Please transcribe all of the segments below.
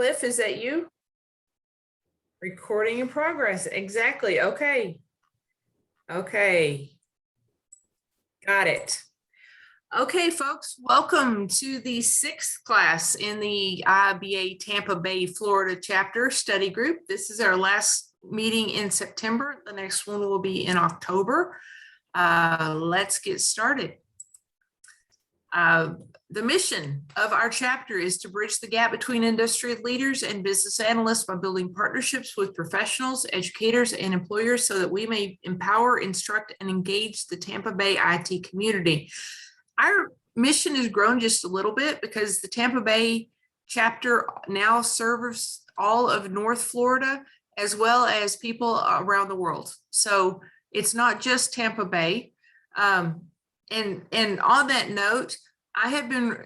Cliff, is that you? Recording in progress. Exactly. Okay. Okay. Got it. Okay, folks, welcome to the 6th class in the IIBA Tampa Bay, Florida chapter study group. This is our last meeting in September. The next one will be in October. Let's get started. The mission of our chapter is to bridge the gap between industry leaders and business analysts by building partnerships with professionals, educators, and employers so that we may empower, instruct, and engage the Tampa Bay IT community. Our mission has grown just a little bit because the Tampa Bay chapter now serves all of North Florida as well as people around the world. So it's not just Tampa Bay. And on that note, I have been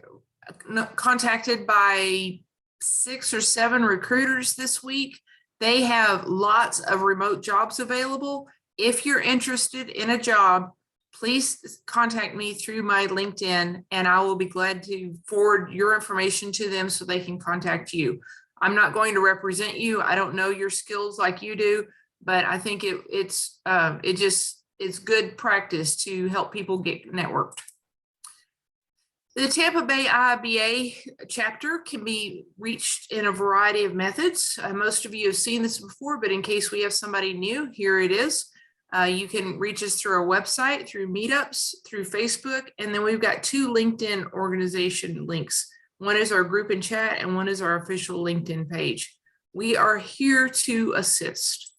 contacted by 6 or 7 recruiters this week. They have lots of remote jobs available. If you're interested in a job, please contact me through my LinkedIn and I will be glad to forward your information to them so they can contact you. I'm not going to represent you. I don't know your skills like you do, but I think it's good practice to help people get networked. The Tampa Bay IIBA chapter can be reached in a variety of methods. Most of you have seen this before, but in case we have somebody new, here it is. You can reach us through our website, through meetups, through Facebook, and then we've got 2 LinkedIn organization links. One is our group and chat, and one is our official LinkedIn page. We are here to assist.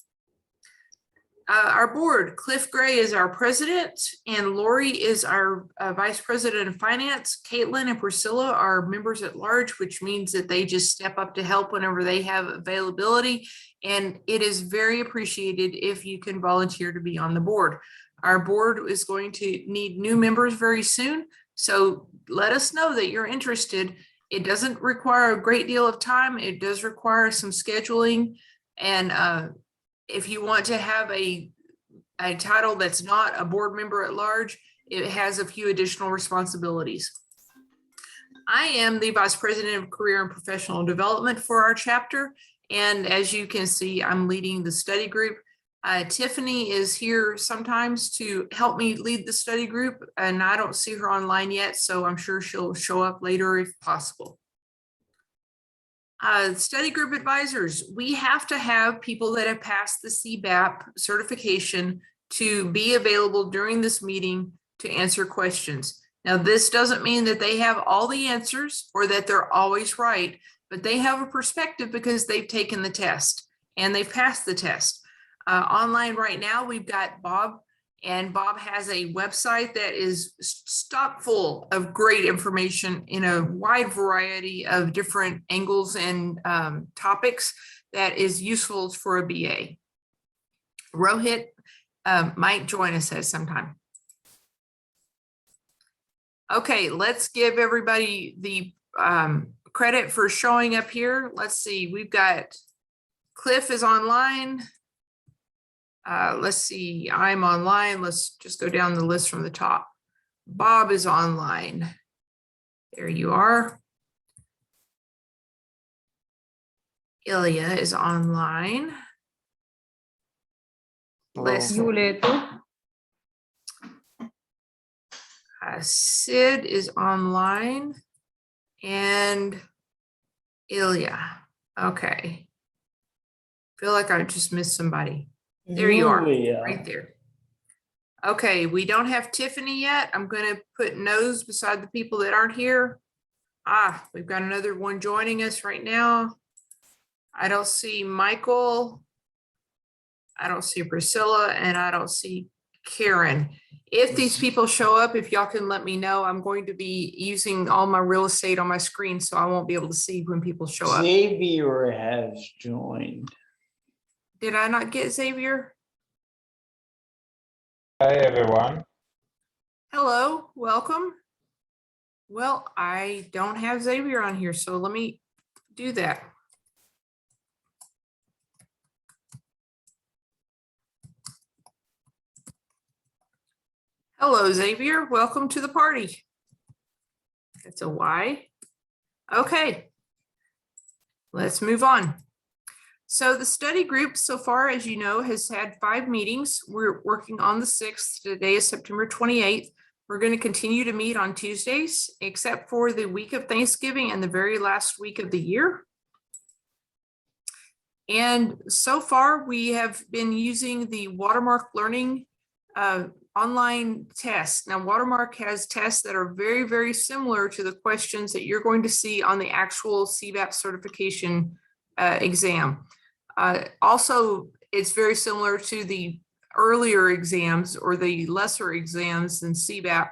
Our board, Cliff Gray is our president, and Lori is our vice president of finance. Caitlin and Priscilla are members at large, which means that they just step up to help whenever they have availability. And it is very appreciated if you can volunteer to be on the board. Our board is going to need new members very soon. So let us know that you're interested. It doesn't require a great deal of time. It does require some scheduling. And if you want to have a title that's not a board member at large, it has a few additional responsibilities. I am the vice president of career and professional development for our chapter. And as you can see, I'm leading the study group. Tiffany is here sometimes to help me lead the study group, and I don't see her online yet, so I'm sure she'll show up later if possible. Study group advisors, we have to have people that have passed the CBAP certification to be available during this meeting to answer questions. Now, this doesn't mean that they have all the answers or that they're always right, but they have a perspective because they've taken the test and they've passed the test. Online right now, we've got Bob, and Bob has a website that is stock full of great information in a wide variety of different angles and topics that is useful for a BA. Rohit might join us at some time. Okay, let's give everybody the credit for showing up here. Let's see, we've got Cliff is online. Let's see, I'm online. Let's just go down the list from the top. Bob is online. There you are. Ilya is online. Sid is online. And Ilya. Okay. Feel like I just missed somebody. There you are, right there. Okay, we don't have Tiffany yet. I'm going to put no's beside the people that aren't here. We've got another one joining us right now. I don't see Michael. I don't see Priscilla, and I don't see Karen. If these people show up, if y'all can let me know, I'm going to be using all my real estate on my screen, so I won't be able to see when people show up. Xavier has joined. Did I not get Xavier? Hi, everyone. Hello, welcome. Well, I don't have Xavier on here, so let me do that. Hello, Xavier. Welcome to the party. That's a Y. Okay. let's move on. So the study group so far, as you know, has had 5 meetings. We're working on the 6th. Today is September 28th. We're going to continue to meet on Tuesdays, except for the week of Thanksgiving and the very last week of the year. And so far, we have been using the Watermark Learning online tests. Now, Watermark has tests that are very, very similar to the questions that you're going to see on the actual CBAP certification exam. Also, it's very similar to the earlier exams or the lesser exams than CBAP.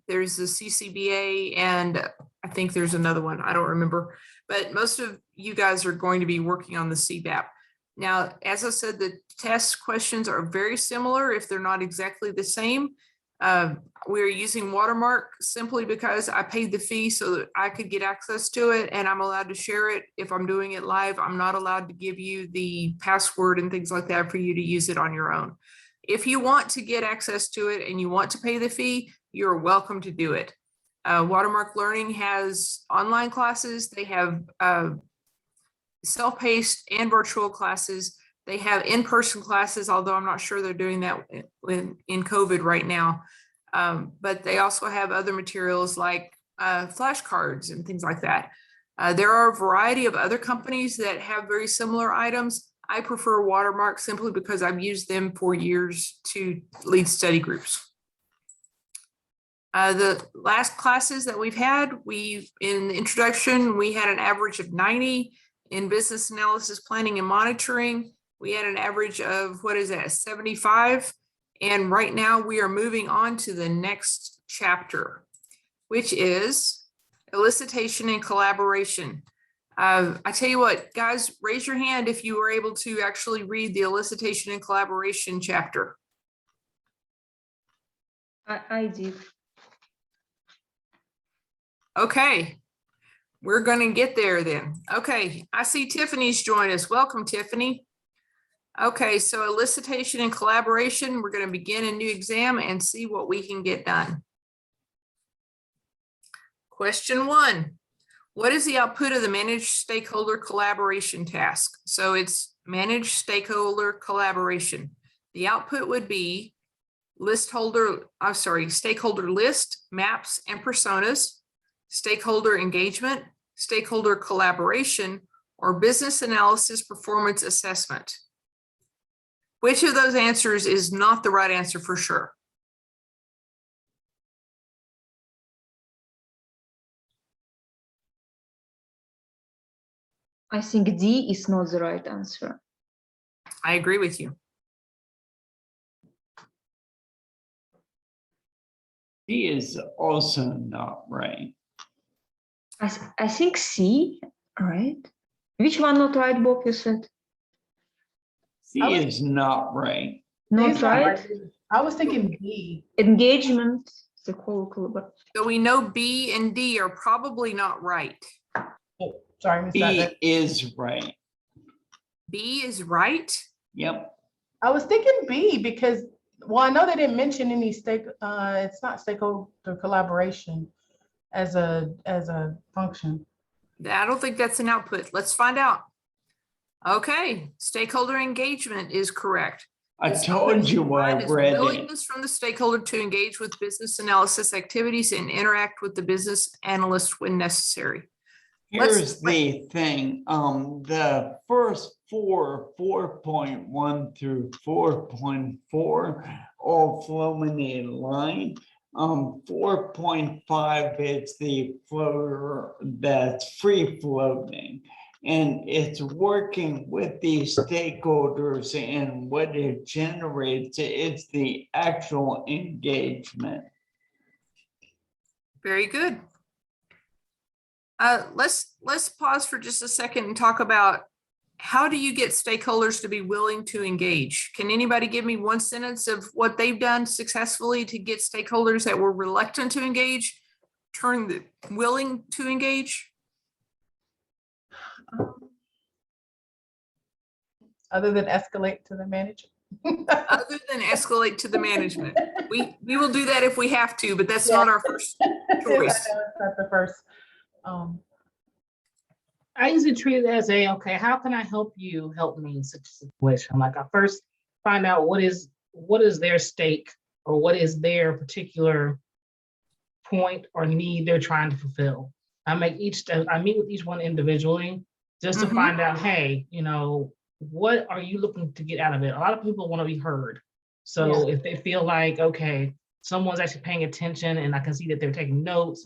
There's the CCBA and I think there's another one, I don't remember, but most of you guys are going to be working on the CBAP. Now, as I said, the test questions are very similar if they're not exactly the same. We're using Watermark simply because I paid the fee so that I could get access to it and I'm allowed to share it. If I'm doing it live, I'm not allowed to give you the password and things like that for you to use it on your own. If you want to get access to it and you want to pay the fee, you're welcome to do it. Watermark Learning has online classes. They have self-paced and virtual classes. They have in-person classes, although I'm not sure they're doing that in COVID right now. But they also have other materials like flashcards and things like that. There are a variety of other companies that have very similar items. I prefer Watermark simply because I've used them for years to lead study groups. The last classes that we've had, in the introduction, we had an average of 90. In business analysis, planning and monitoring, we had an average of, 75? And right now we are moving on to the next chapter, which is elicitation and collaboration. I tell you what, guys, raise your hand if you were able to actually read the elicitation and collaboration chapter. I did. Okay, we're going to get there then. Okay, I see Tiffany's joined us. Welcome, Tiffany. Okay, so elicitation and collaboration, we're going to begin a new exam and see what we can get done. Question 1, what is the output of the managed stakeholder collaboration task? So it's managed stakeholder collaboration. The output would be stakeholder list, maps, and personas, stakeholder engagement, stakeholder collaboration, or business analysis performance assessment. Which of those answers is not the right answer for sure? I think D is not the right answer. I agree with you. D is also not right. I think C, right? Which one not right, Bob, you said? C is not right. Not right? I was thinking B. Engagement, the whole collaboration. So we know B and D are probably not right. Oh, sorry, Ms. B Dudley. is right. B is right. Yep. I was thinking B because, well, I know they didn't mention any it's not stakeholder collaboration as a function. I don't think that's an output. Let's find out. Okay, stakeholder engagement is correct. I This told you I output is read it. willingness from the stakeholder to engage with business analysis activities and interact with the business analyst when necessary. Here's the thing, the first 4.1 through 4.4 all flow in a line. 4.5 is the floater that's free floating. And it's working with these stakeholders, and what it generates is the actual engagement. Very good. Let's pause for just a second and talk about how do you get stakeholders to be willing to engage? Can anybody give me one sentence of what they've done successfully to get stakeholders that were reluctant to engage, willing to engage? Other than escalate to the manager. Other than escalate to the management. We will do that if we have to, but that's not our first choice. That's not the first. I usually treat it as okay, how can I help you help me in such a situation? Like I first find out what is their stake or what is their particular point or need they're trying to fulfill. I meet with each one individually just to find out, hey, what are you looking to get out of it? A lot of people want to be heard. So if they feel like, okay, someone's actually paying attention and I can see that they're taking notes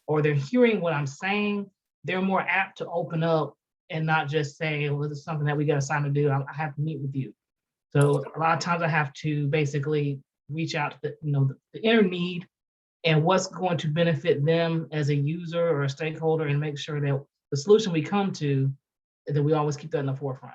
or they're hearing what I'm saying, they're more apt to open up and not just say, well, this is something that we got assigned to do. I have to meet with you. So a lot of times I have to basically reach out to the inner need and what's going to benefit them as a user or a stakeholder and make sure that the solution we come to, that we always keep that in the forefront.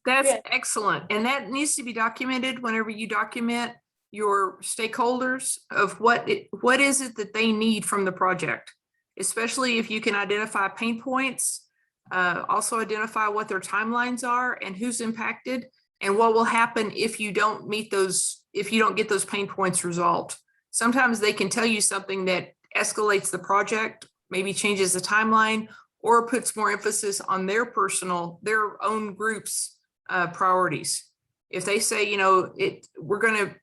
That's excellent. And that needs to be documented whenever you document your stakeholders of what is it that they need from the project, especially if you can identify pain points, also identify what their timelines are and who's impacted and what will happen if you don't meet those, if you don't get those pain points resolved. Sometimes they can tell you something that escalates the project, maybe changes the timeline, or puts more emphasis on their own group's priorities. If they say, we're going to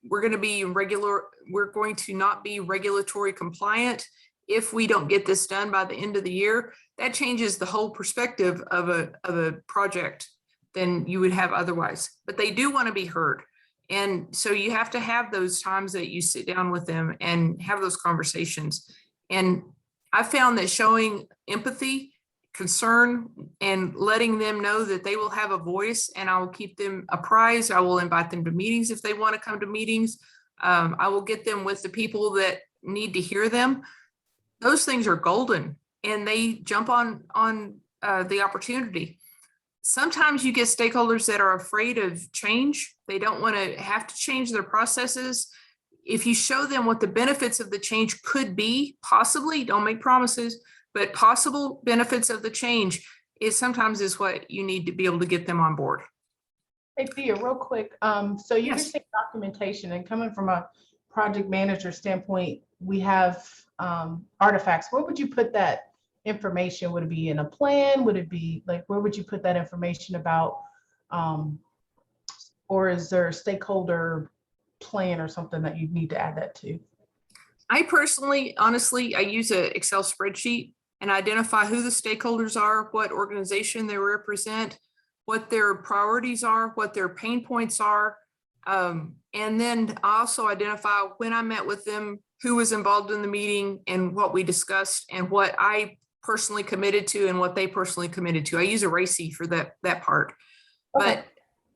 not be regulatory compliant if we don't get this done by the end of the year, that changes the whole perspective of a project than you would have otherwise. But they do want to be heard. And so you have to have those times that you sit down with them and have those conversations. And I found that showing empathy, concern, and letting them know that they will have a voice and I will keep them apprised. I will invite them to meetings if they want to come to meetings. I will get them with the people that need to hear them. Those things are golden and they jump on the opportunity. Sometimes you get stakeholders that are afraid of change. They don't want to have to change their processes. If you show them what the benefits of the change could be, possibly, don't make promises, but possible benefits of the change is what you need to be able to get them on board. Hey, Thea, real quick. So you're Yes. saying documentation, and coming from a project manager standpoint, we have artifacts. Where would you put that information? Would it be in a plan? Would it be like, where would you put that information about? Or is there a stakeholder plan or something that you need to add that to? I personally, honestly, I use an Excel spreadsheet and identify who the stakeholders are, what organization they represent, what their priorities are, what their pain points are. And then I also identify when I met with them, who was involved in the meeting and what we discussed and what I personally committed to and what they personally committed to. I use a RACI for that part. Okay. But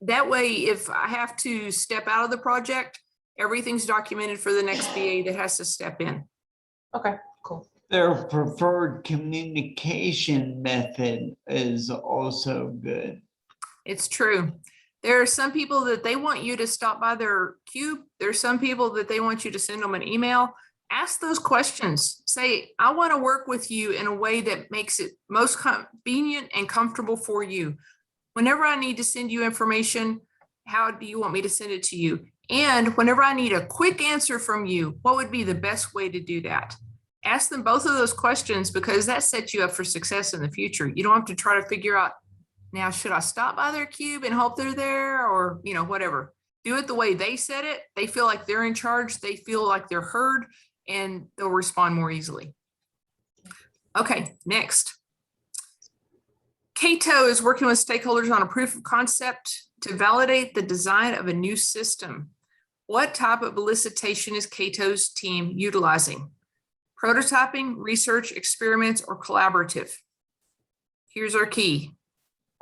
that way, if I have to step out of the project, everything's documented for the next BA that has to step in. Okay, cool. Their preferred communication method is also good. It's true. There are some people that they want you to stop by their cube. There's some people that they want you to send them an email. Ask those questions. Say, I want to work with you in a way that makes it most convenient and comfortable for you. Whenever I need to send you information, how do you want me to send it to you? And whenever I need a quick answer from you, what would be the best way to do that? Ask them both of those questions because that sets you up for success in the future. You don't have to try to figure out, now, should I stop by their cube and hope they're there or, whatever. Do it the way they said it. They feel like they're in charge. They feel like they're heard and they'll respond more easily. Okay, next. Cato is working with stakeholders on a proof of concept to validate the design of a new system. What type of elicitation is Cato's team utilizing? Prototyping, research, experiments, or collaborative? Here's our key.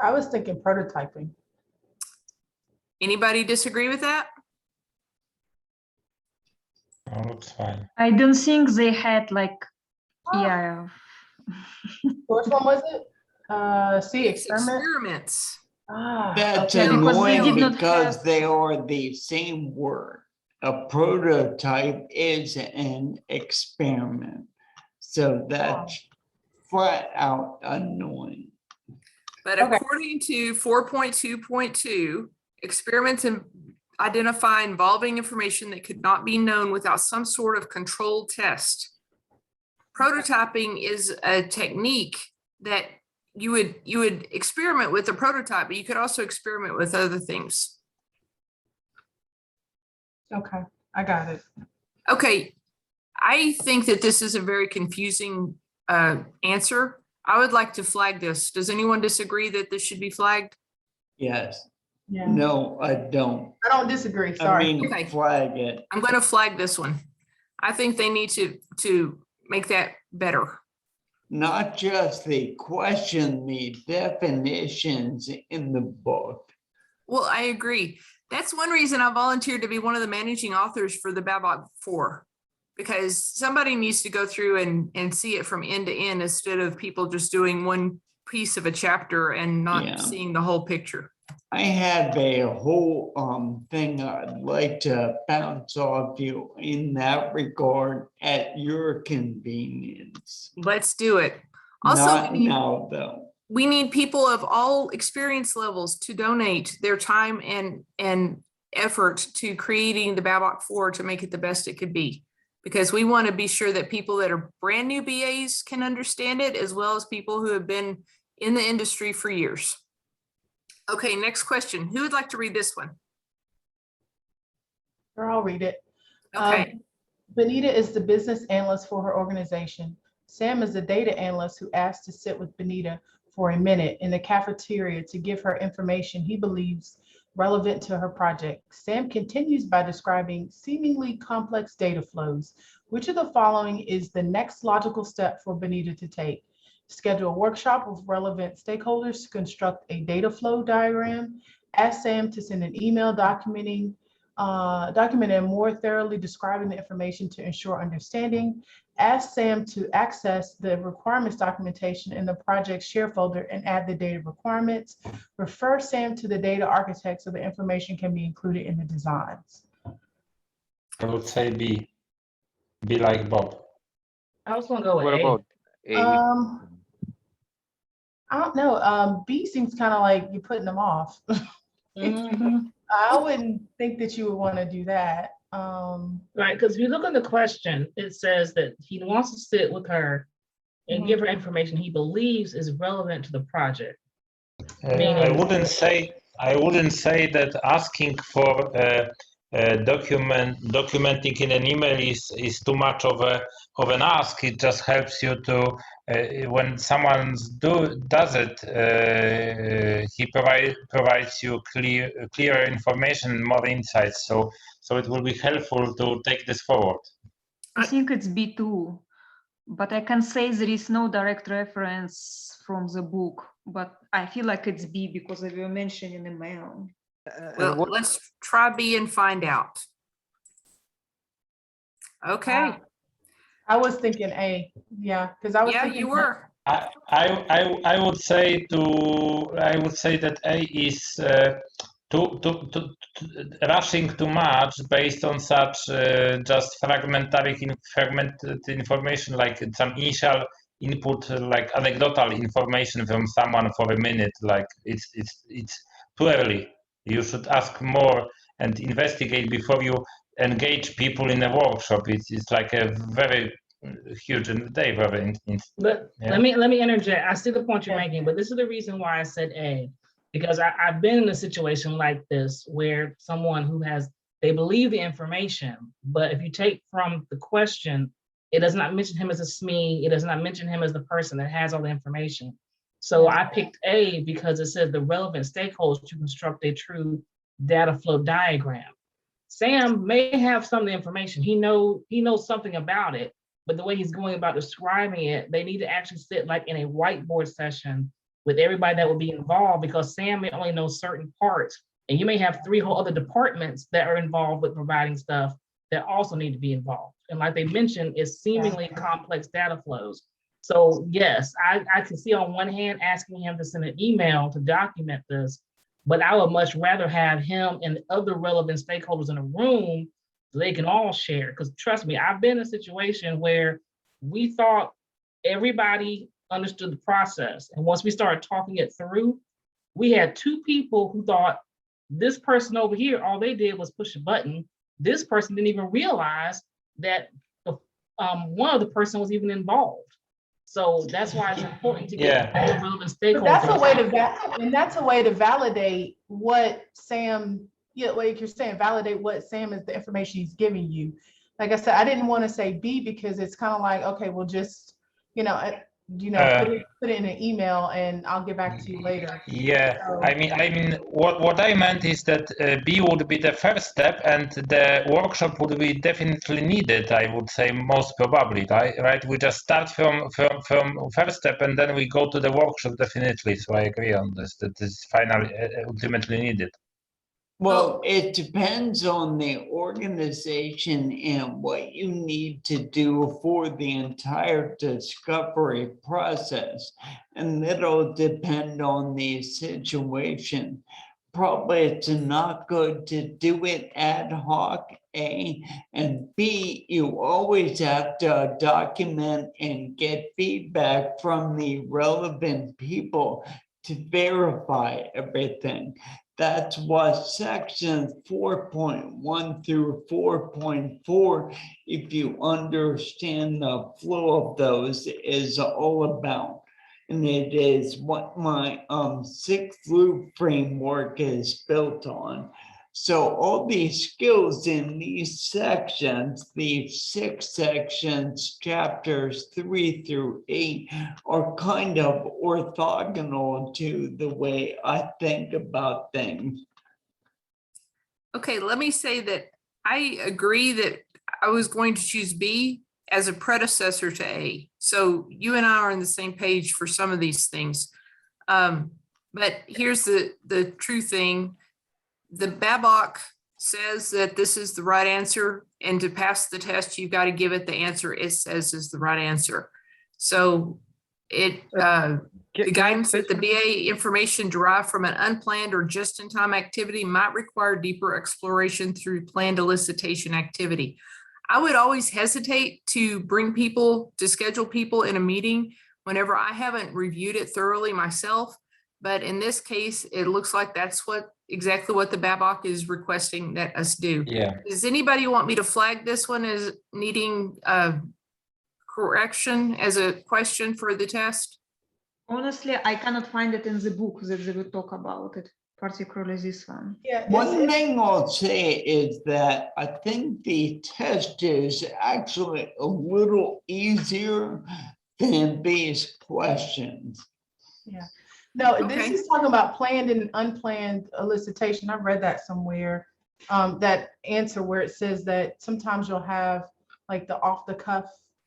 I was thinking prototyping. Anybody disagree with that? Oh, that's fine. I don't think they had yeah. Which one was it? See, experiment. Experiments. That's Okay. Because they annoying did not because have- they are the same word. A prototype is an experiment. So that's flat out annoying. But Okay. according to 4.2.2, experiments identify involving information that could not be known without some sort of controlled test. Prototyping is a technique that you would experiment with the prototype, but you could also experiment with other things. Okay, I got it. Okay, I think that this is a very confusing answer. I would like to flag this. Does anyone disagree that this should be flagged? Yes. Yeah, No, I don't. I don't disagree, I sorry. mean, Okay. flag it. I'm going to flag this one. I think they need to make that better. Not just the question, the definitions in the book. Well, I agree. That's one reason I volunteered to be one of the managing authors for the BABOK 4, because somebody needs to go through and see it from end to end instead of people just doing one piece of a chapter and not Yeah. seeing the whole picture. I have a whole thing I'd like to bounce off you in that regard at your convenience. Let's do it. Also, Not now, though. we need people of all experience levels to donate their time and effort to creating the BABOK 4 to make it the best it could be. Because we want to be sure that people that are brand new BAs can understand it, as well as people who have been in the industry for years. Okay, next question. Who would like to read this one? Sure, I'll read it. Okay, Benita is the business analyst for her organization. Sam is the data analyst who asked to sit with Benita for a minute in the cafeteria to give her information he believes relevant to her project. Sam continues by describing seemingly complex data flows. Which of the following is the next logical step for Benita to take? Schedule a workshop with relevant stakeholders to construct a data flow diagram. Ask Sam to send an email documenting and more thoroughly describing the information to ensure understanding. Ask Sam to access the requirements documentation in the project share folder and add the data requirements. Refer Sam to the data architect so the information can be included in the designs. I would say B. B like Bob. I was gonna go with What A. about A? I don't know. B seems kind of like you're putting them off. Mhm. I wouldn't think that you would want to do that. Right, because if you look at the question, it says that he wants to sit with her and give her information he believes is relevant to the project. I Meaning- wouldn't say that asking for documenting in an email is too much of an ask. It just helps you to when someone does it, he provides you clearer information, more insights. So it will be helpful to take this forward. I think it's B2, but I can say there is no direct reference from the book, but I feel like it's B because they were mentioned in the mail. well, let's try B and find out. Okay, I was thinking A, yeah, because I was yeah, thinking you were. I would say that A is to rushing too much based on such just fragmented information, like some initial input, like anecdotal information from someone for a minute. Like it's too early. You should ask more and investigate before you engage people in a workshop. It's like a very huge endeavor. But Yeah. let me interject. I see the point you're Yeah. making, but this is the reason why I said A, because I've been in a situation like this where someone who they believe the information, but if you take from the question, it does not mention him as a SME, it does not mention him as the person that has all the information. So I picked A because it said the relevant stakeholders to construct a true data flow diagram. Sam may have some of the information. He knows something about it, but the way he's going about describing it, they need to actually sit like in a whiteboard session with everybody that will be involved, because Sam may only know certain parts, and you may have 3 whole other departments that are involved with providing stuff that also need to be involved. And like they mentioned, it's seemingly complex data flows. So yes, I can see on one hand asking him to send an email to document this, but I would much rather have him and other relevant stakeholders in a room so they can all share. Because trust me, I've been in a situation where we thought everybody understood the process. And once we started talking it through, we had 2 people who thought this person over here, all they did was push a button. This person didn't even realize that one of the person was even involved. So that's why it's important to get Yeah. all the relevant But stakeholders. that's a way to and that's a way to validate what Sam, yeah, like you're saying, validate what Sam is, the information he's giving you. Like I said, I didn't want to say B because it's kind of like, okay, well, just, put it in an email and I'll get back to you later. Yeah, So- I mean, what I meant is that B would be the first step, and the workshop would be definitely needed. I would say most probably, right? We just start from first step, and then we go to the workshop definitely. So I agree on this. That is finally ultimately needed. Well, it depends on the organization and what you need to do for the entire discovery process. And it'll depend on the situation. Probably it's not good to do it ad hoc, A, and B, you always have to document and get feedback from the relevant people to verify everything. That's what section 4.1 through 4.4, if you understand the flow of those, is all about. And it is what my 6th loop framework is built on. So all these skills in these sections, these 6 sections, chapters 3 through 8, are kind of orthogonal to the way I think about things. Okay, let me say that I agree that I was going to choose B as a predecessor to A. So you and I are on the same page for some of these things. But here's the true thing. The BABOK says that this is the right answer, and to pass the test, you've got to give it the answer it says is the right answer. So the guidance that the BA information derived from an unplanned or just-in-time activity might require deeper exploration through planned elicitation activity. I would always hesitate to schedule people in a meeting whenever I haven't reviewed it thoroughly myself. But in this case, it looks like that's exactly what the BABOK is requesting that us do. Yeah. Does anybody want me to flag this one as needing correction as a question for the test? Honestly, I cannot find it in the book that they will talk about it, particularly this one. Yeah, One thing I'll say is that I think the test is actually a little easier than these questions. yeah. No, this Okay. is talking about planned and unplanned elicitation. I've read that somewhere. That answer where it says that sometimes you'll have like the off the cuff,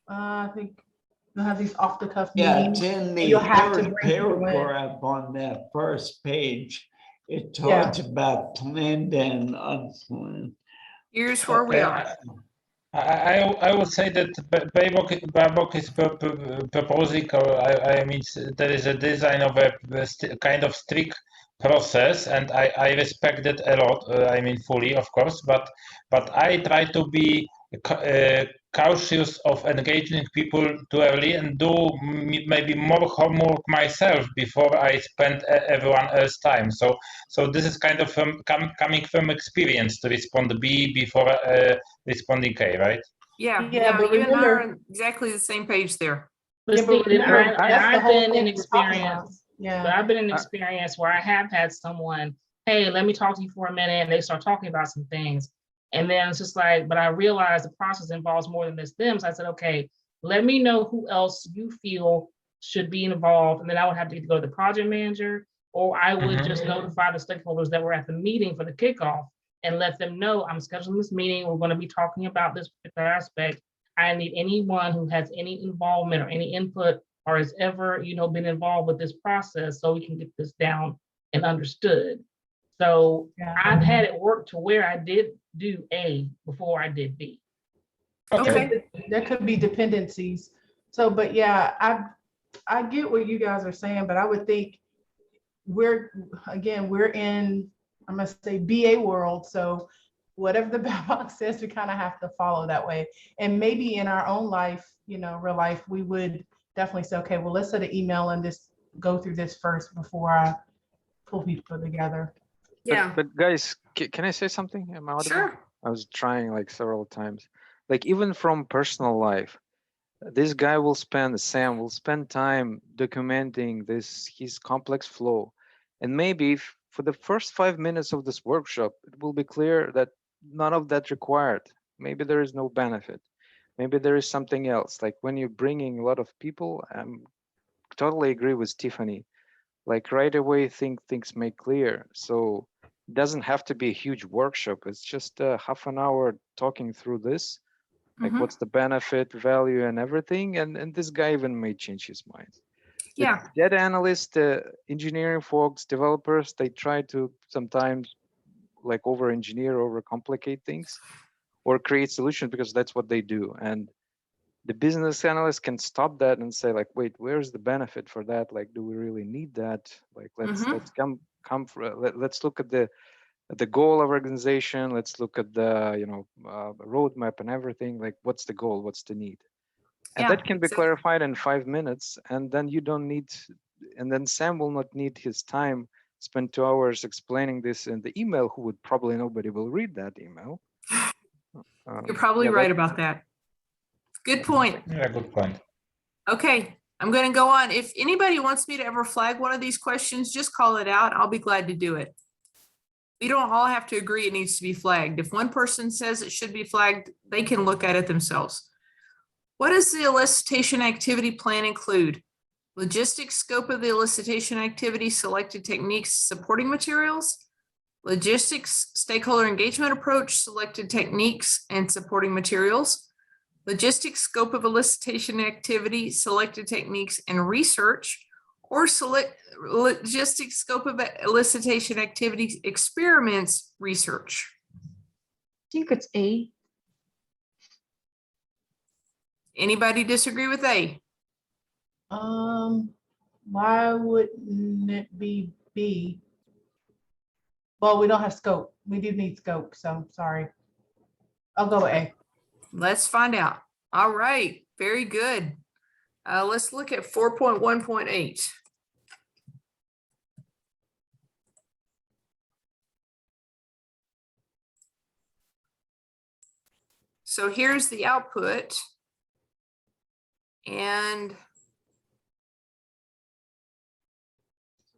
I think you'll have these off the cuff Yeah, meetings. it's in the You'll have to third bring people in. paragraph on that first page. It talks about planned and unplanned. Here's where we are. I would say that BABOK is proposing, or I mean, there is a design of a kind of strict process, and I respect that a lot. I mean, fully, of course, but I try to be cautious of engaging people too early and do maybe more homework myself before I spend everyone else's time. So this is kind of coming from experience to respond B before responding A, right? Yeah, Yeah, but you and I remember- are on exactly the same page there. But Yeah, but see, remember, that's the I've whole been thing in we're talking about. experience. Yeah. But I've been in experience where I have had someone, hey, let me talk to you for a minute, and they start talking about some things. And then it's just like, but I realized the process involves more than just them. So I said, okay, let me know who else you feel should be involved. And then I would have to go to the project manager, or I would just notify the stakeholders that were at the meeting for the kickoff and let them know I'm scheduling this meeting. We're going to be talking about this particular aspect. I need anyone who has any involvement or any input or has ever, been involved with this process so we can get this down and understood. So I've had it work to where I did do A before I did B. Okay. There could be dependencies. So, but yeah, I get what you guys are saying, but I would think we're in, I'm gonna say BA world. So whatever the BABOK says, we kind of have to follow that way. And maybe in our own life, real life, we would definitely say, okay, well, let's set an email and just go through this first before I pull people together. Yeah, But guys, can I say something? Am I audible? sure. I was trying like several times. Like even from personal life, this guy will spend, Sam will spend time documenting his complex flow. And maybe for the first 5 minutes of this workshop, it will be clear that none of that required. Maybe there is no benefit. Maybe there is something else. Like when you're bringing a lot of people, I'm totally agree with Tiffany. Like right away, things make clear. So it doesn't have to be a huge workshop. It's just half an hour talking through this. Like what's the benefit, value, and everything. And this guy even may change his mind. The Yeah, data analysts, engineering folks, developers, they try to sometimes like over-engineer, over-complicate things or create solutions because that's what they do. And the business analyst can stop that and say like, wait, where's the benefit for that? Like, do we really need that? Like, let's let's look at the goal of organization. Let's look at the roadmap and everything. Like, what's the goal? What's the need? And yeah. that can be So- clarified in 5 minutes. And then you don't need, and then Sam will not need his time spend 2 hours explaining this in the email, who would probably nobody will read that email. You're probably Yeah, right about that. Good point. Yeah, good point. Okay, I'm going to go on. If anybody wants me to ever flag one of these questions, just call it out. I'll be glad to do it. We don't all have to agree it needs to be flagged. If one person says it should be flagged, they can look at it themselves. What does the elicitation activity plan include? Logistics scope of the elicitation activity, selected techniques, supporting materials, logistics, stakeholder engagement approach, selected techniques, and supporting materials, logistics scope of elicitation activity, selected techniques, and research, or select logistics scope of elicitation activities, experiments, research. I think it's A. Anybody disagree with A? Why wouldn't it be B? Well, we don't have scope. We do need scope, so sorry. I'll go with A. Let's find out. All right, very good. Let's look at 4.1.8. So here's the output. And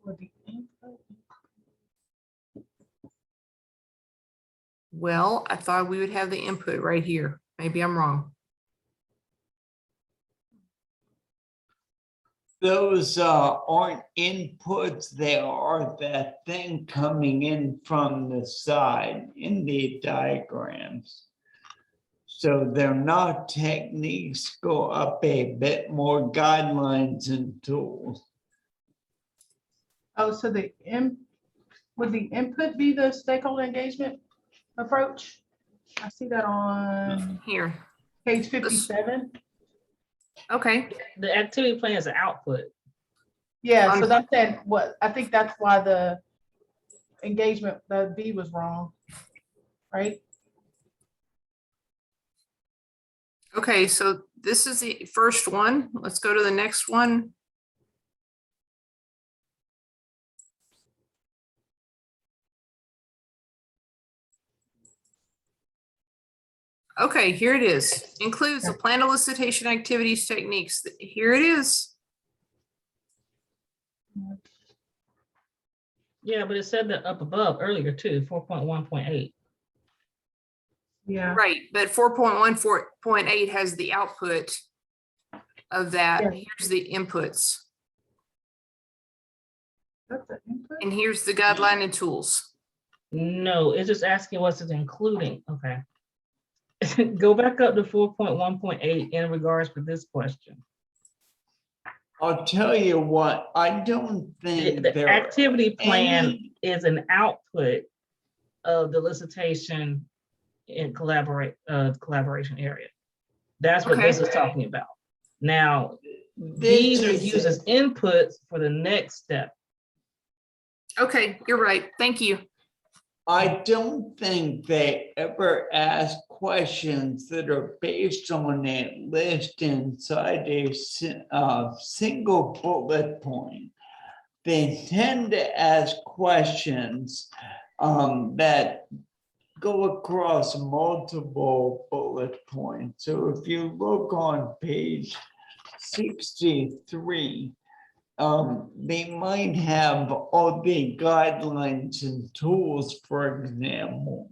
With the input. well, I thought we would have the input right here. Maybe I'm wrong. Those aren't inputs, they are that thing coming in from the side in the diagrams. So they're not techniques, go up a bit more guidelines and tools. Oh, so would the input be the stakeholder engagement approach? I see that on Here. page 57. Okay. The activity plan is an output. Yeah, so that's what, I think that's why the engagement, the B was wrong, right? Okay, so this is the first one. Let's go to the next one. Okay, here it is. Includes the plan elicitation activities techniques. Here it is. Yeah, but it said that up above earlier too, 4.1.8. Yeah. Right, but 4.14.8 has the output of that. Yeah. Here's the inputs. That's the input. And here's the guideline and tools. No, it's just asking what's it including. Okay. Go back up to 4.1.8 in regards to this question. I'll tell you what, I don't think The there activity plan any- is an output of the elicitation and collaboration area. That's what this is talking about. Now, these are used as inputs for the next step. Okay, you're right. Thank you. I don't think they ever ask questions that are based on a list inside a single bullet point. They tend to ask questions that go across multiple bullet points. So if you look on page 63, they might have all the guidelines and tools, for example,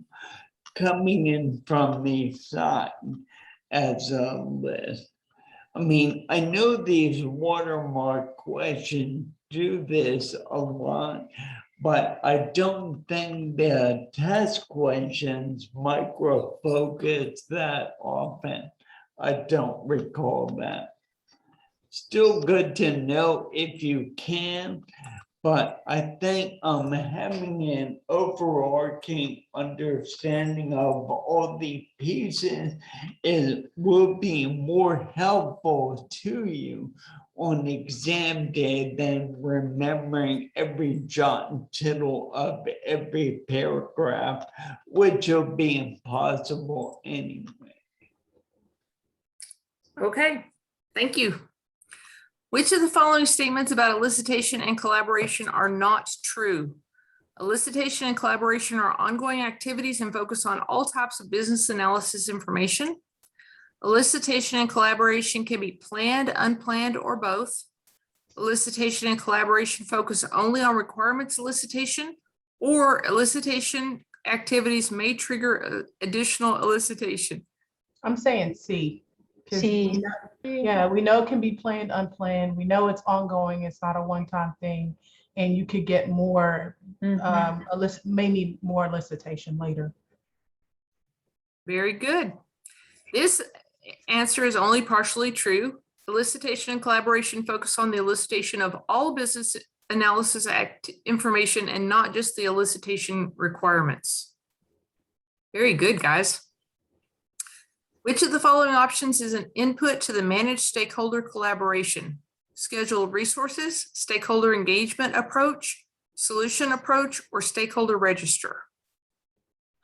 coming in from the side as a list. I mean, I know these watermark questions do this a lot, but I don't think the test questions micro focus that often. I don't recall that. Still good to know if you can, but I think having an overarching understanding of all the pieces will be more helpful to you on exam day than remembering every jot and tittle of every paragraph, which will be impossible anyway. Okay, thank you. Which of the following statements about elicitation and collaboration are not true? Elicitation and collaboration are ongoing activities and focus on all types of business analysis information. Elicitation and collaboration can be planned, unplanned, or both. Elicitation and collaboration focus only on requirements elicitation, or elicitation activities may trigger additional elicitation. I'm saying C. 'Cause C. Yeah, we know it can be planned, unplanned. We know it's ongoing. It's not a one-time thing. And you could get more, may need more elicitation later. Very good. This answer is only partially true. Elicitation and collaboration focus on the elicitation of all business analysis information and not just the elicitation requirements. Very good, guys. Which of the following options is an input to the managed stakeholder collaboration? Scheduled resources, stakeholder engagement approach, solution approach, or stakeholder register?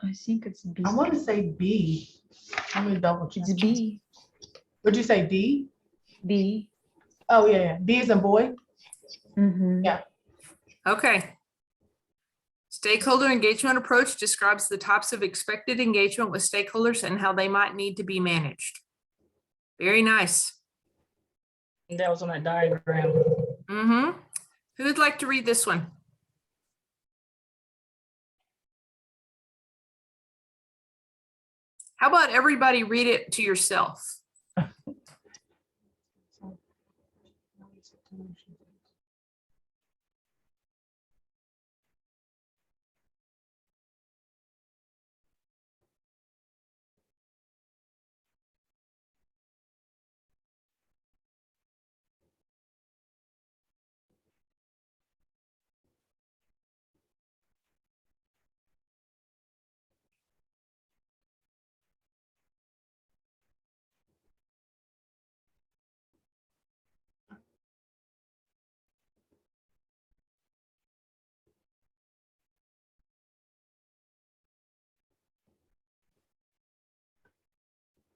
I think it's B. I want to say B. Let me double check. It's B. Would you say D? B. Oh, yeah. B is in boy. Yeah. Okay. Stakeholder engagement approach describes the types of expected engagement with stakeholders and how they might need to be managed. Very nice. That was on that diagram. Who would like to read this one? How about everybody read it to yourself?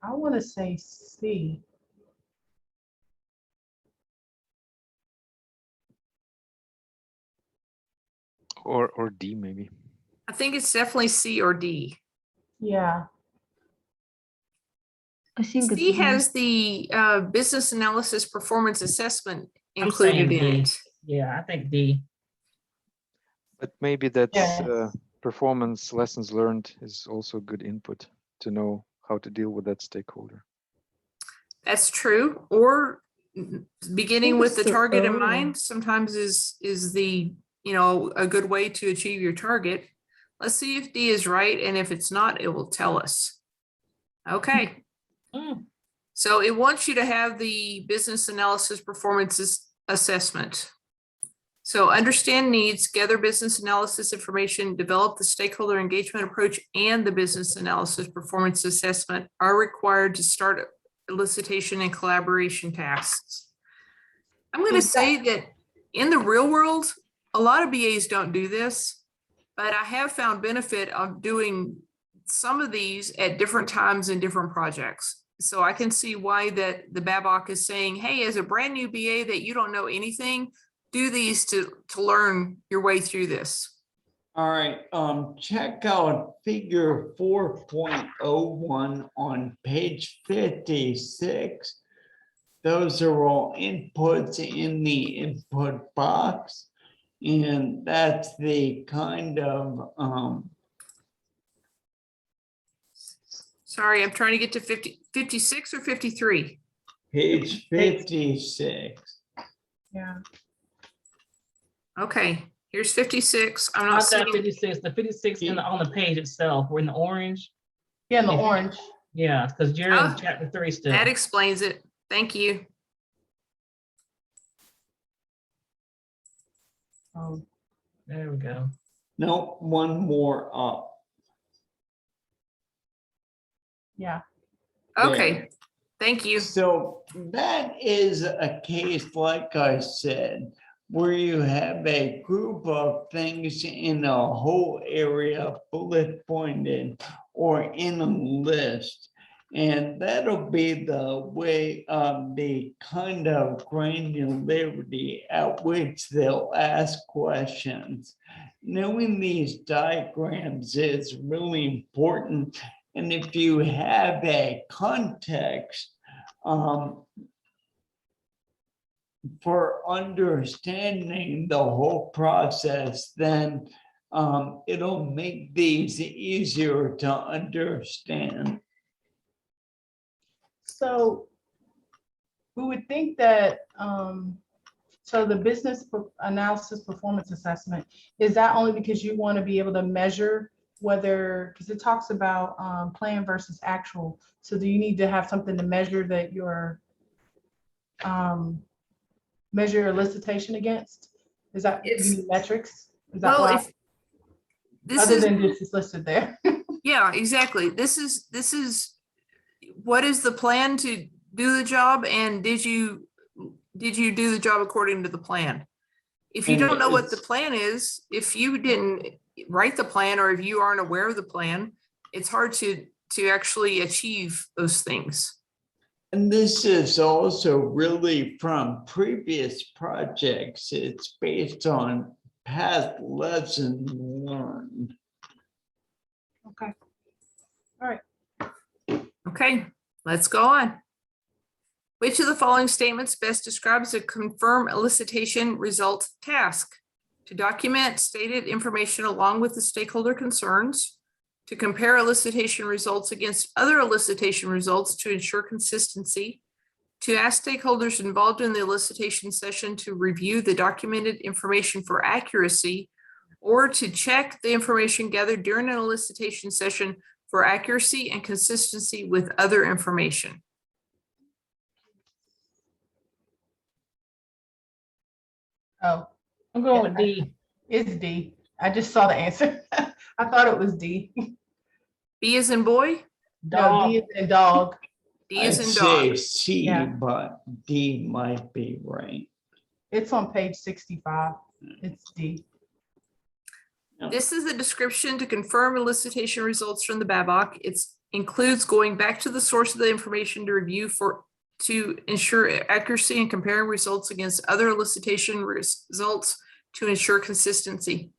I want to say C. Or D maybe. I think it's definitely C or D. Yeah. I think it's C B. has the business analysis performance assessment I'm included saying in D. it. Yeah, I think D. But maybe that's Yeah. performance lessons learned is also good input to know how to deal with that stakeholder. That's true. Or beginning with the it's the target in O. mind sometimes is the, a good way to achieve your target. Let's see if D is right. And if it's not, it will tell us. Okay. Mm. So it wants you to have the business analysis performance assessment. So understand needs, gather business analysis information, develop the stakeholder engagement approach, and the business analysis performance assessment are required to start elicitation and collaboration tasks. I'm going to say that in the real world, a lot of BAs don't do this, but I have found benefit of doing some of these at different times in different projects. So I can see why that the BABOK is saying, hey, as a brand new BA that you don't know anything, do these to learn your way through this. All right, check out figure 4.01 on page 56. Those are all inputs in the input box. And that's the kind of, Sorry, I'm trying to get to 56 or 53. page 56. Yeah. Okay, here's 56. I'm not Not that seeing, 56, the 56 on the page itself, we're in the orange. Yeah, in the If you- orange. Yeah, because you're Ah, in chapter 3 still. that explains it. Thank you. Oh, There we go. No, one more up. yeah. Okay, thank you. So that is a case, like I said, where you have a group of things in a whole area bullet pointed or in a list. And that'll be the way of the kind of granularity at which they'll ask questions. Knowing these diagrams is really important. And if you have a context for understanding the whole process, then it'll make these easier to understand. So we would think that, so the business analysis performance assessment, is that only because you want to be able to measure whether, because it talks about plan versus actual. So do you need to have something to measure that you're, measure your elicitation against? Is that, you It's- need metrics? Is that Well, why? if this Other is, than just it's listed there. yeah, exactly. This is what is the plan to do the job, and did you do the job according to the plan? If you And don't know what the it's- plan is, if you didn't write the plan, or if you aren't aware of the plan, it's hard to actually achieve those things. And this is also really from previous projects. It's based on past lessons learned. Okay. All right. Okay, let's go on. Which of the following statements best describes a confirm elicitation result task? To document stated information along with the stakeholder concerns, to compare elicitation results against other elicitation results to ensure consistency, to ask stakeholders involved in the elicitation session to review the documented information for accuracy, or to check the information gathered during an elicitation session for accuracy and consistency with other information. Oh, I'm going with D. it's D. I just saw the answer. I thought it was D. B as in boy, No, D Dog. is in dog. D I'd as in say dog. C, Yeah. but D might be right. It's on page 65. It's D. This is a description to confirm elicitation results from the BABOK. It includes going back to the source of the information to review to ensure accuracy and comparing results against other elicitation results to ensure consistency.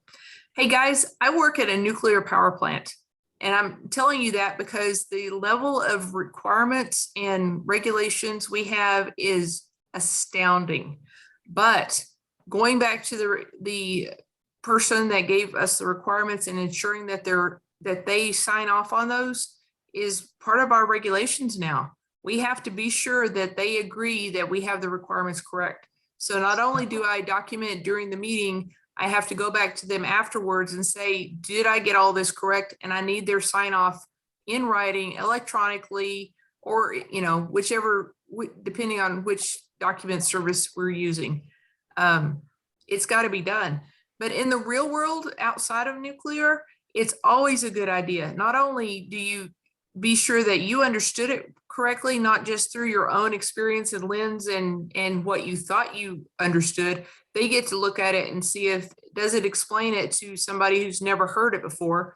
Hey guys, I work at a nuclear power plant, and I'm telling you that because the level of requirements and regulations we have is astounding. But going back to the person that gave us the requirements and ensuring that they sign off on those is part of our regulations now. We have to be sure that they agree that we have the requirements correct. So not only do I document during the meeting, I have to go back to them afterwards and say, did I get all this correct? And I need their sign off in writing, electronically, or, whichever, depending on which document service we're using. It's got to be done. But in the real world, outside of nuclear, it's always a good idea. Not only do you be sure that you understood it correctly, not just through your own experience and lens and what you thought you understood, they get to look at it and see does it explain it to somebody who's never heard it before.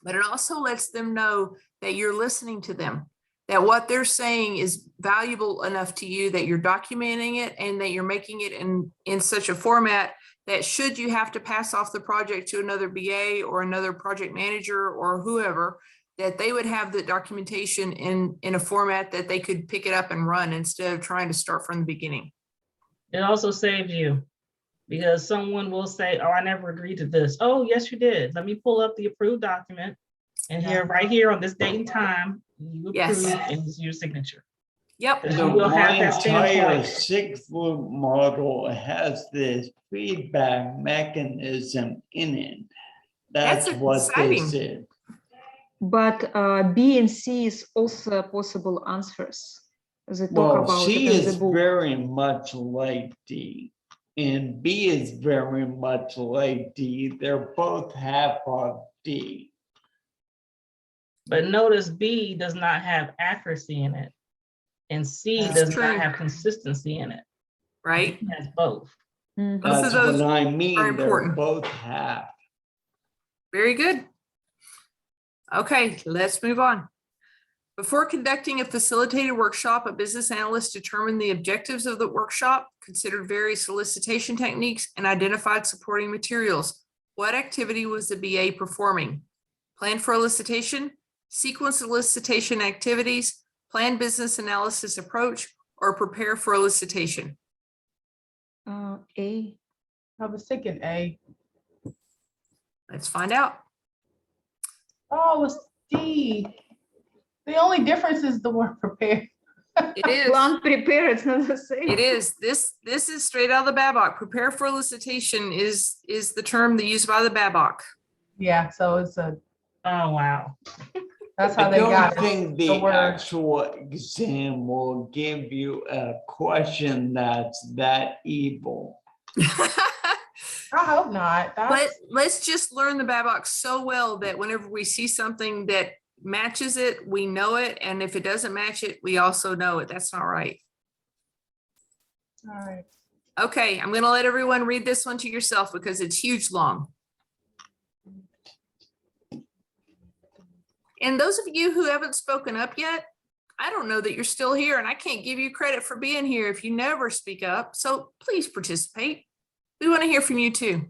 But it also lets them know that you're listening to them, that what they're saying is valuable enough to you, that you're documenting it and that you're making it in such a format that should you have to pass off the project to another BA or another project manager or whoever, that they would have the documentation in a format that they could pick it up and run instead of trying to start from the beginning. It also saves you because someone will say, oh, I never agreed to this. Oh, yes, you did. Let me pull up the approved document. And here, right here on this date and time, you Yes. approve and it's your signature. Yep. Because So you will have my that stamp entire like, 6-loop model has this feedback mechanism in it. That's That's what this exciting. is. But B and C is also possible answers. They talk Well, about C it in is the book. very much like D, and B is very much like D. They're both half of D. but notice B does not have accuracy in it. And C That's does true. not have consistency in it. Right? It has both. Mhm. Both of That's those what I mean. are They're important. both half. Very good. Okay, let's move on. Before conducting a facilitated workshop, a business analyst determined the objectives of the workshop, considered various solicitation techniques, and identified supporting materials. What activity was the BA performing? Plan for elicitation, sequence elicitation activities, plan business analysis approach, or prepare for elicitation? A. I was thinking A. Let's find out. Oh, it's D. The only difference is the word prepare. It is. Plan, prepare, it's not the same. It is. This is straight out of the BABOK. Prepare for elicitation is the term that used by the BABOK. Yeah, so it's a, Oh, wow. that's how I they don't got it. think the the word. actual exam will give you a question that's that evil. I hope not. Let's just learn the BABOK so well that whenever we see something that matches it, we know it. And if it doesn't match it, we also know it. That's not right. All right. Okay, I'm going to let everyone read this one to yourself because it's huge long. And those of you who haven't spoken up yet, I don't know that you're still here, and I can't give you credit for being here if you never speak up. So please participate. We want to hear from you too.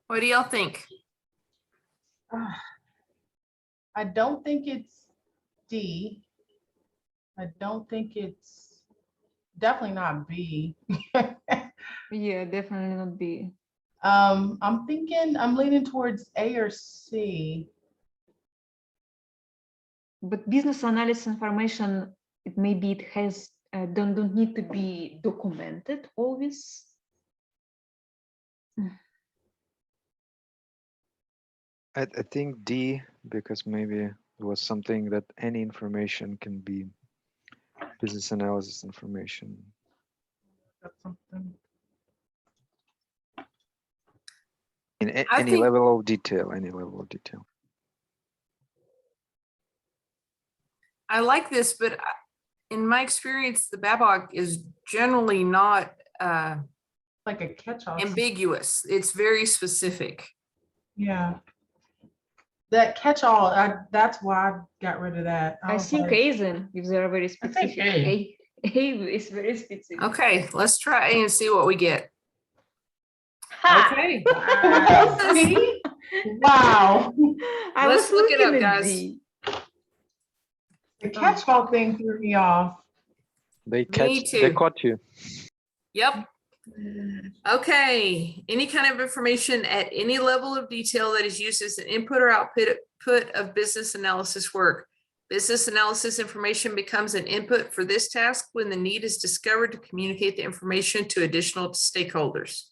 What do y'all think? I don't think it's D. I don't think it's definitely not B. Yeah, definitely not B. I'm leaning towards A or C. But business analysis information, it has don't need to be documented always. I think D, because maybe it was something that any information can be business analysis information. That's something. In I any think- level of detail, any level of detail. I like this, but in my experience, the BABOK is generally not Like a catch-all. ambiguous. It's very specific. Yeah. That catch-all, that's why I got rid of that. I was think like, A then, if they are very think specific. A. A is very specific. Okay, let's try and see what we get. Ha! Okay. See? Wow. I Let's was look it up, looking at guys. D. The catch-all thing threw me off. They Me they too. caught you. Yep. Okay. Any kind of information at any level of detail that is used as an input or output output of business analysis work. Business analysis information becomes an input for this task when the need is discovered to communicate the information to additional stakeholders.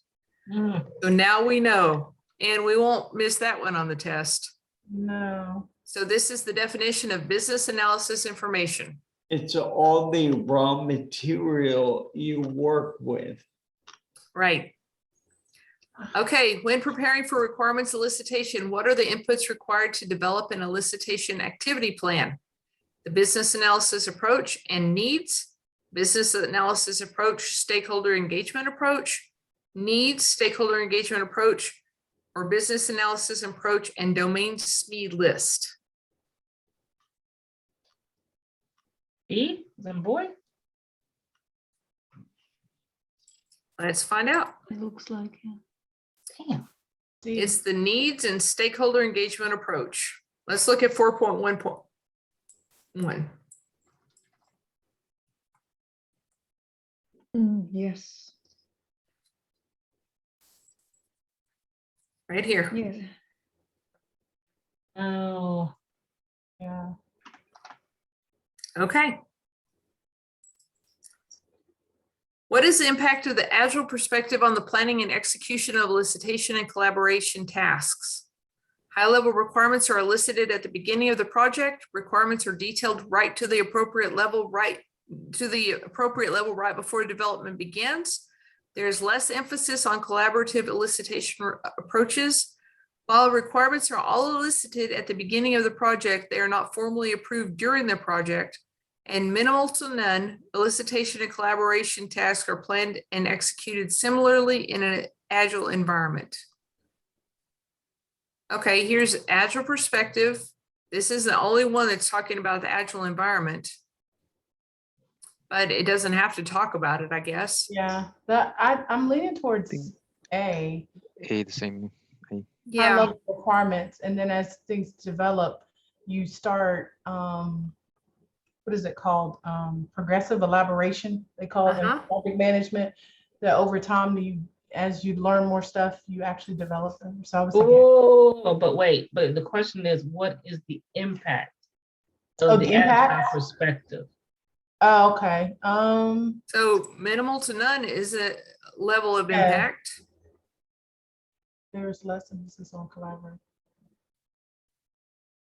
Mm, So now we know, and we won't miss that one on the test. No. So this is the definition of business analysis information. It's all the raw material you work with. Right. Okay, when preparing for requirements elicitation, what are the inputs required to develop an elicitation activity plan? The business analysis approach and needs, business analysis approach, stakeholder engagement approach, needs, stakeholder engagement approach, or business analysis approach and domain SME list. E, then boy. Let's find out. It looks like, yeah. Damn. It's the needs and stakeholder engagement approach. Let's look at 4.1.1. Yes, Right here. yes. Oh, Yeah. Okay. What is the impact of the Agile perspective on the planning and execution of elicitation and collaboration tasks? High-level requirements are elicited at the beginning of the project. Requirements are detailed right to the appropriate level, right before development begins. There's less emphasis on collaborative elicitation approaches. While requirements are all elicited at the beginning of the project, they are not formally approved during the project, and minimal to none elicitation and collaboration tasks are planned and executed similarly in an Agile environment. Okay, here's Agile perspective. This is the only one that's talking about the Agile environment, but it doesn't have to talk about it, I guess. Yeah, I'm leaning towards A. A, the same. A. High level requirements, and then as things develop, you start, what is it called? Progressive elaboration, they call it in project management, that over time, as you learn more stuff, you actually develop them. So I was thinking, oh, but wait, but the question is, what is the impact of the the Agile impact? perspective? Oh, okay. So minimal to none is a level of Yeah. impact. There's less emphasis on collaboration.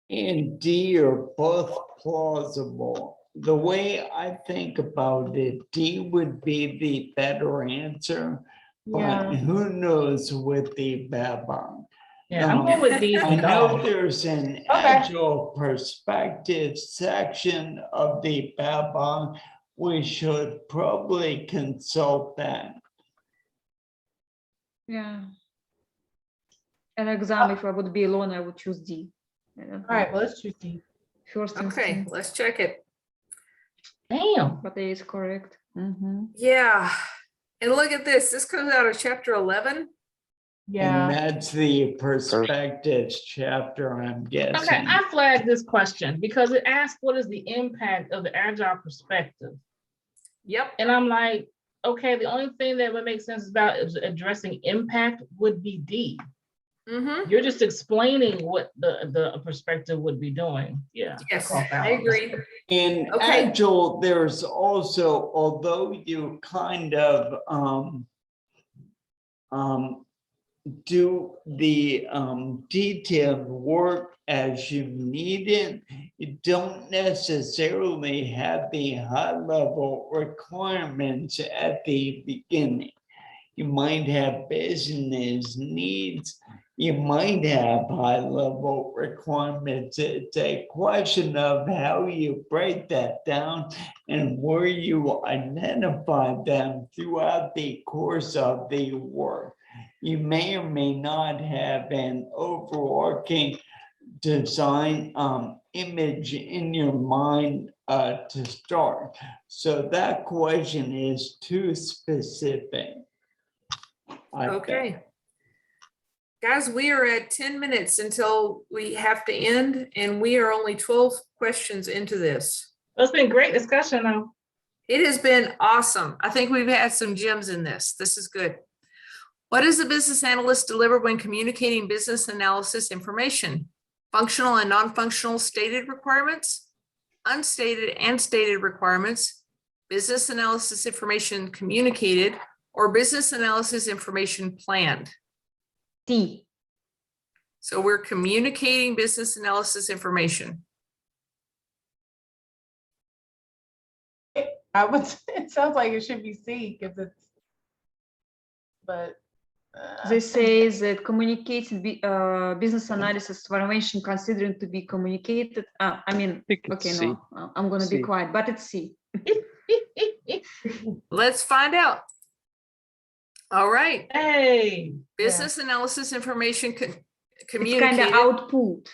And D are both plausible. The way I think about it, D would be the better answer, but Yeah, who knows with the BABOK? Yeah, I'm going with D I for know dog. there's an Okay. Agile perspective section of the BABOK. We should probably consult that. Yeah. An exam, if I would be alone, I would choose D. all right, well, let's choose D. First Okay, instinct, let's check it. Damn. but A is correct. Mhm. Yeah, and look at this. This comes out of chapter 11. Yeah, And that's the perspectives chapter, I'm guessing. Okay, I flagged this question because it asked what is the impact of the Agile perspective? Yep. And I'm like, okay, the only thing that would make sense about is addressing impact would be D. Mm-hmm. You're just explaining what the perspective would be doing. Yeah. Yes, caught that I one. agree. In Okay. Agile, there's also, although you kind of do the detailed work as you need it, you don't necessarily have the high-level requirements at the beginning. You might have business needs, you might have high-level requirements. It's a question of how you break that down and where you identify them throughout the course of the work. You may or may not have an overarching design image in your mind to start. So that question is too specific. I think. Okay. Guys, we are at 10 minutes until we have to end, and we are only 12 questions into this. It's been great discussion though. It has been awesome. I think we've had some gems in this. This is good. What does the business analyst deliver when communicating business analysis information? functional and non-functional stated requirements, unstated and stated requirements, business analysis information communicated, or business analysis information planned. T. So we're communicating business analysis information. I would, it sounds like it should be C because it's, but. They say that communicated business analysis information considering to be communicated. I mean, think it's okay, C. no, I'm gonna be C. quiet, but it's C. Let's find out. All right, Hey, business analysis information It's kind communicated. of output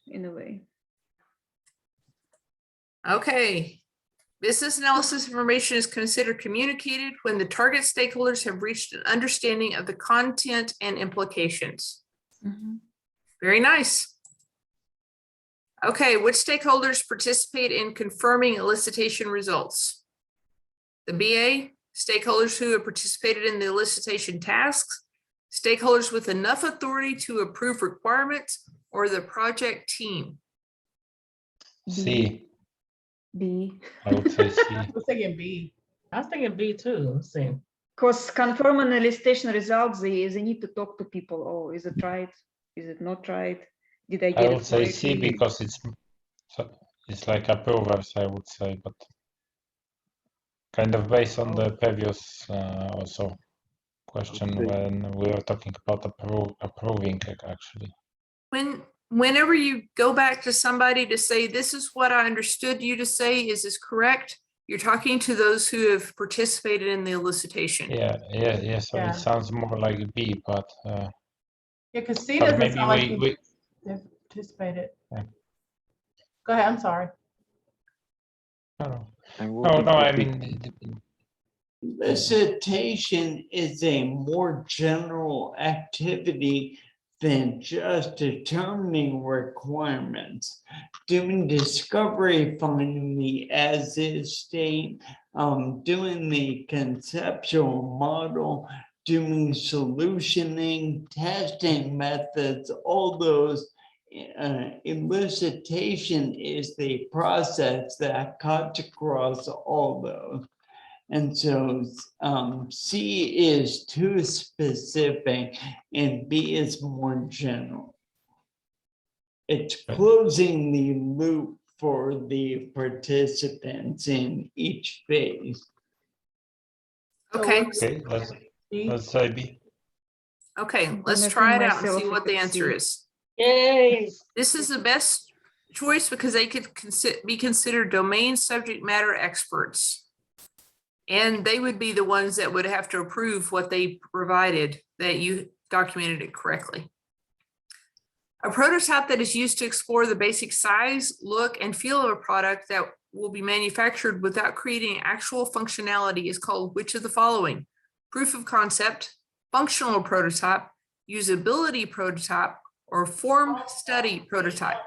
in a way. Okay. Business analysis information is considered communicated when the target stakeholders have reached an understanding of the content and implications. Mhm. Very nice. Okay, which stakeholders participate in confirming elicitation results? The BA, stakeholders who have participated in the elicitation tasks, stakeholders with enough authority to approve requirements, or the project team. C. B. I would say C. I was thinking B. I was thinking B too. Let's see. Because confirming elicitation results, they need to talk to people. Oh, is it right? Is it not right? Did I I get would it say C correctly? because it's like approvers, I would say, but kind of based on the previous also question Okay. when we were talking about approving actually. Whenever you go back to somebody to say, this is what I understood you to say, is this correct? You're talking to those who have participated in the elicitation. Yeah, so Yeah. it sounds more like B, but Yeah, because C but doesn't maybe sound like we they participated. Yeah. Go ahead, I'm sorry. no, I'm no, voting for I B. mean, Elicitation is a more general activity than just determining requirements. Doing discovery, finding the as-is state, doing the conceptual model, doing solutioning, testing methods, all those. Elicitation is the process that cuts across all those. And so C is too specific and B is more general. It's closing the loop for the participants in each phase. Okay, okay, let's say B. okay, let's gonna try it think out and see myself what if the it's answer C. is. Yay. This is the best choice because they could be considered domain subject matter experts. And they would be the ones that would have to approve what they provided, that you documented it correctly. A prototype that is used to explore the basic size, look, and feel of a product that will be manufactured without creating actual functionality is called which of the following? Proof of concept, functional prototype, usability prototype, or form study prototype.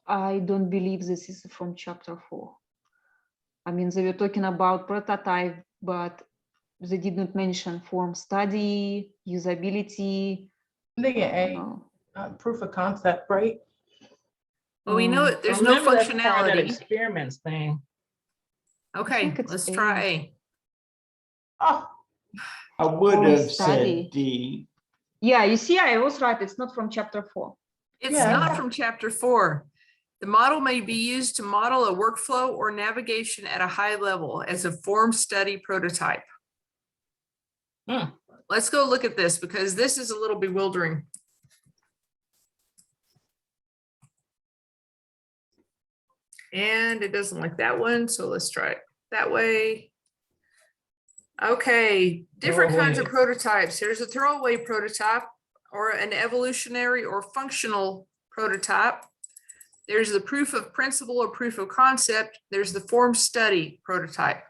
I don't believe this is from chapter 4. I mean, they were talking about prototype, but they did not mention form study, usability. I'm thinking A, No. proof of concept, right? Well, we know it, there's no Remember that's part of that functionality. experiments thing. Okay, think it's let's A. try A. Oh, I would Form have study. said D. Yeah, you see, I was right. It's not from chapter 4. It's Yeah. not from chapter 4. The model may be used to model a workflow or navigation at a high level as a form study prototype. Hmm. Let's go look at this because this is a little bewildering. And it doesn't like that one, so let's try it that way. Okay, different kinds of Throwaway. prototypes. Here's a throwaway prototype or an evolutionary or functional prototype. There's the proof of principle or proof of concept. There's the form study prototype.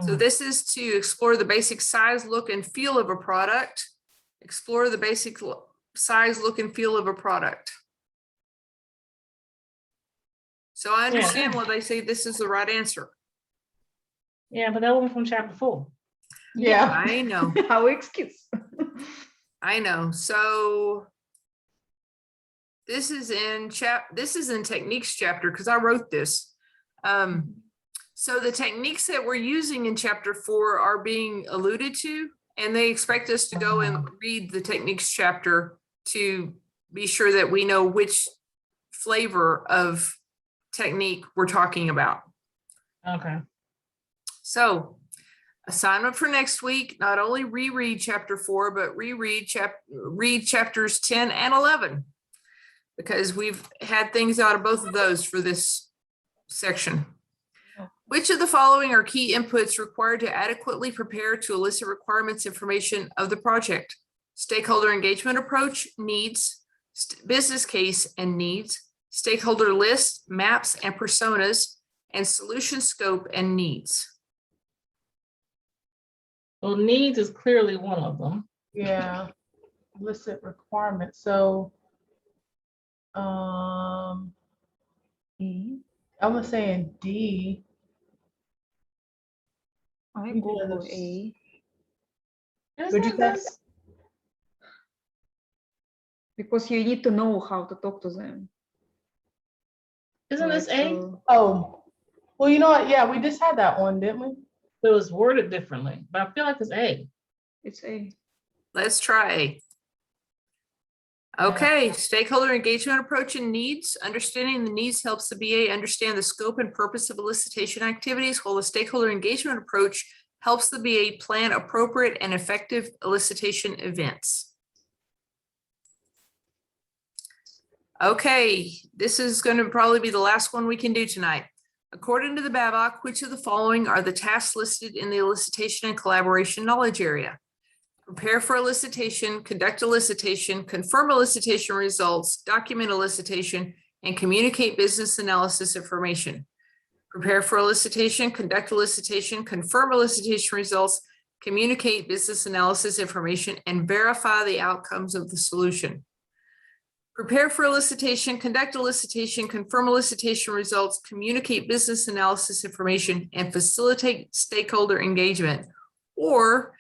So this is to explore the basic size, look, and feel of a product. Explore the basic size, look, and feel of a product. So I understand why they say this is the right answer. Yeah, but that was from chapter 4. yeah. I know, Our excuse. I know. So This is in techniques chapter, because I wrote this. So the techniques that we're using in chapter 4 are being alluded to, and they expect us to go and read the techniques chapter to be sure that we know which flavor of technique we're talking about. Okay. So assignment for next week, not only reread chapter 4, but read chapters 10 and 11, because we've had things out of both of those for this section. Which of the following are key inputs required to adequately prepare to elicit requirements information of the project? Stakeholder engagement approach, needs, business case and needs, stakeholder list, maps and personas, and solution scope and needs. Well, needs is clearly one of them. Yeah, elicit requirements. So, A. I'm saying D. I You go do for this. A. Would you say? Because you need to know how to talk to them. Isn't this Right, A? so- Oh, well, you know what? Yeah, we just had that one, didn't we? It was worded differently, but I feel like it's A. It's A. Let's try. Okay, stakeholder engagement approach and needs. Understanding the needs helps the BA understand the scope and purpose of elicitation activities, while the stakeholder engagement approach helps the BA plan appropriate and effective elicitation events. Okay, this is going to probably be the last one we can do tonight. According to the BABOK, which of the following are the tasks listed in the elicitation and collaboration knowledge area? Prepare for elicitation, conduct elicitation, confirm elicitation results, document elicitation, and communicate business analysis information. Prepare for elicitation, conduct elicitation, confirm elicitation results, communicate business analysis information, and verify the outcomes of the solution. Prepare for elicitation, conduct elicitation, confirm elicitation results, communicate business analysis information, and facilitate stakeholder engagement. Or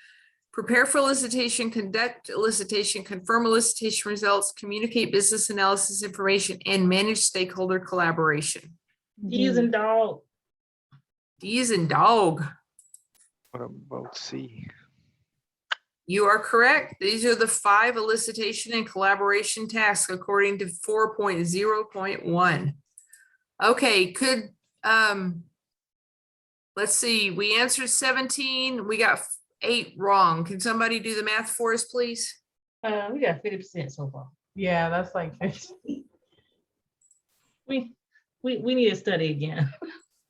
prepare for elicitation, conduct elicitation, confirm elicitation results, communicate business analysis information, and manage stakeholder collaboration. D is in dog. D is in dog. What about C? You are correct. These are the 5 elicitation and collaboration tasks according to 4.0.1. Okay, let's see, we answered 17, we got 8 wrong. Can somebody do the math for us, please? We got 50% so far. Yeah, that's like 50. We need to study again.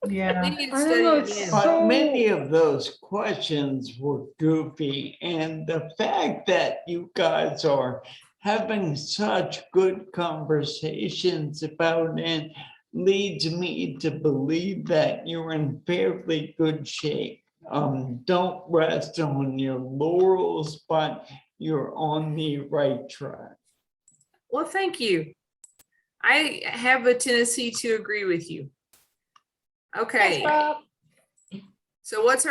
Yeah. We need to I don't study know, again. it's But so- many of those questions were goofy, and the fact that you guys are having such good conversations about it leads me to believe that you're in fairly good shape. Don't rest on your laurels, but you're on the right track. Well, thank you. I have a tendency to agree with you. Okay, so what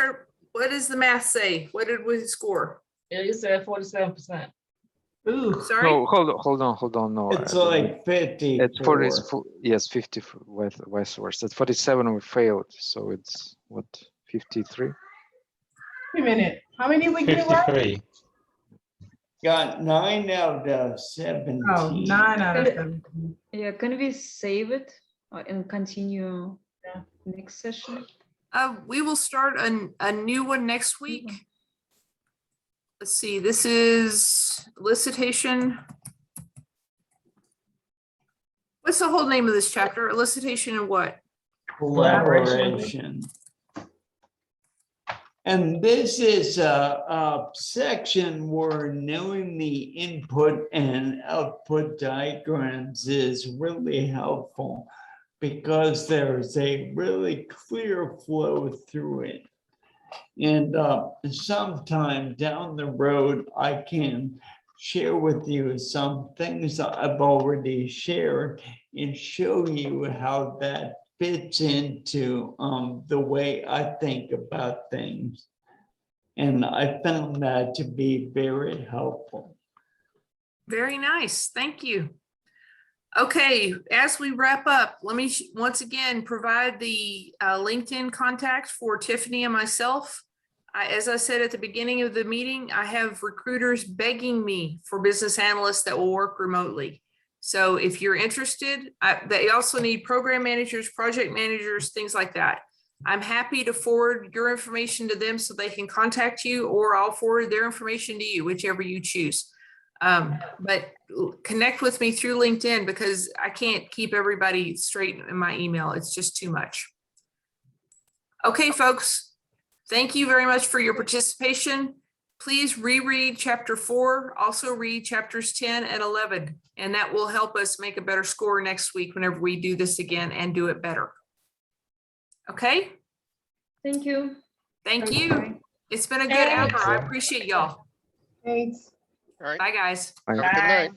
does the math say? What did we score? It said 47%. Ooh. Sorry? No, hold on. No, It's I believe like 50. it's 40. Yes, 50 vice versa. At 47 we failed, so it's what, 53? Wait a minute. How many we get right? 53. Got 9 out of 17. Oh, 9 out of 17. Yeah, can we save it and continue Yeah. next session? We will start a new one next week. Let's see, this is elicitation. What's the whole name of this chapter? Elicitation and what? Collaboration. And this is a section where knowing the input and output diagrams is really helpful because there's a really clear flow through it. And sometime down the road, I can share with you some things I've already shared and show you how that fits into the way I think about things. And I found that to be very helpful. Very nice, thank you. Okay, as we wrap up, let me once again provide the LinkedIn contacts for Tiffany and myself. As I said at the beginning of the meeting, I have recruiters begging me for business analysts that will work remotely. So if you're interested, they also need program managers, project managers, things like that. I'm happy to forward your information to them so they can contact you, or I'll forward their information to you, whichever you choose. But connect with me through LinkedIn because I can't keep everybody straight in my email. It's just too much. Okay, folks, thank you very much for your participation. Please reread chapter 4, also read chapters 10 and 11, and that will help us make a better score next week whenever we do this again and do it better. Okay? Thank you. Thank you. It's been a good hour. I appreciate y'all. Thanks. All right. Bye, guys. Have a good Bye. night.